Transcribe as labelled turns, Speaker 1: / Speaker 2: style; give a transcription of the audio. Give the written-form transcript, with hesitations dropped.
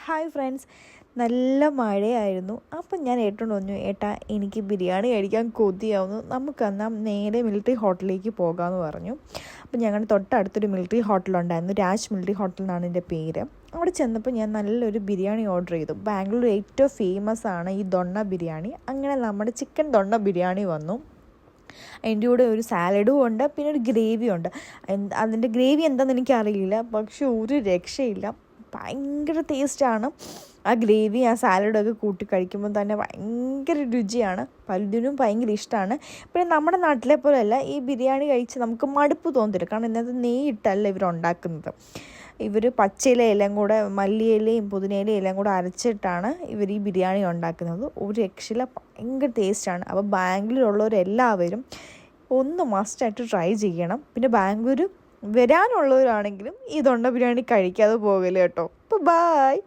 Speaker 1: Hi friends, നല്ല മഴയായിരുന്നു. അപ്പം ഞാൻ ഏട്ടനോട് പറഞ്ഞു, ഏട്ടാ എനിക്ക് ബിരിയാണി കഴിക്കാൻ കൊതിയാവുന്നു, നമുക്കെന്നാൽ നേരെ മിലിറ്ററി ഹോട്ടലിലേക്ക് പോകാമെന്ന് പറഞ്ഞു. അപ്പം ഞങ്ങളുടെ തൊട്ടടുത്തൊരു മിലിറ്ററി ഹോട്ടലുണ്ടായിരുന്നു, രാജ് മിലിറ്ററി ഹോട്ടൽ എന്നാണ് എൻ്റെ പേര്. അവിടെ ചെന്നപ്പോൾ ഞാൻ നല്ലൊരു ബിരിയാണി ഓർഡർ ചെയ്തു. ബാംഗ്ലൂർ ഏറ്റവും ഫേമസ് ആണ് ഈ ദൊണ്ണ ബിരിയാണി. അങ്ങനെ നമ്മുടെ ചിക്കൻ ദൊണ്ണ ബിരിയാണി വന്നു. അതിൻ്റെ കൂടെ ഒരു സാലഡും ഉണ്ട്, പിന്നെ ഒരു ഗ്രേവിയും ഉണ്ട്. അതിൻ്റെ ഗ്രേവി എന്താണെന്ന് എനിക്കറിയില്ല, പക്ഷെ ഒരു രക്ഷയില്ല, ഭയങ്കര ടേസ്റ്റാണ്. ആ ഗ്രേവി ആ സാലഡൊക്കെ കൂട്ടി കഴിക്കുമ്പോൾ തന്നെ ഭയങ്കര രുചിയാണ്. പലതിനും ഭയങ്കര ഇഷ്ടമാണ്. പിന്നെ നമ്മുടെ നാട്ടിലെ പോലെയല്ല, ഈ ബിരിയാണി കഴിച്ച് നമുക്ക് മടുപ്പ് തോന്നില്ല. കാരണം ഇതിനകത്ത് നെയ്യിട്ടല്ല ഇവരുണ്ടാക്കുന്നത്. ഇവർ പച്ചയിലയെല്ലാം കൂടെ, മല്ലിയിലയും പുതിനയിലയും എല്ലാം കൂടെ അരച്ചിട്ടാണ് ഇവർ ഈ ബിരിയാണി ഉണ്ടാക്കുന്നത്. ഒരു രക്ഷയില്ല, ഭയങ്കര ടേസ്റ്റാണ്. അപ്പോൾ ബാംഗ്ലൂരുള്ളവരെല്ലാവരും ഒന്ന് മസ്റ്റായിട്ട് ട്രൈ ചെയ്യണം. പിന്നെ ബാംഗ്ലൂർ വരാനുള്ളവരാണെങ്കിലും ഈ ദൊണ്ണ ബിരിയാണി കഴിക്കാതെ പോകല് കേട്ടോ. അപ്പോൾ ബായ്.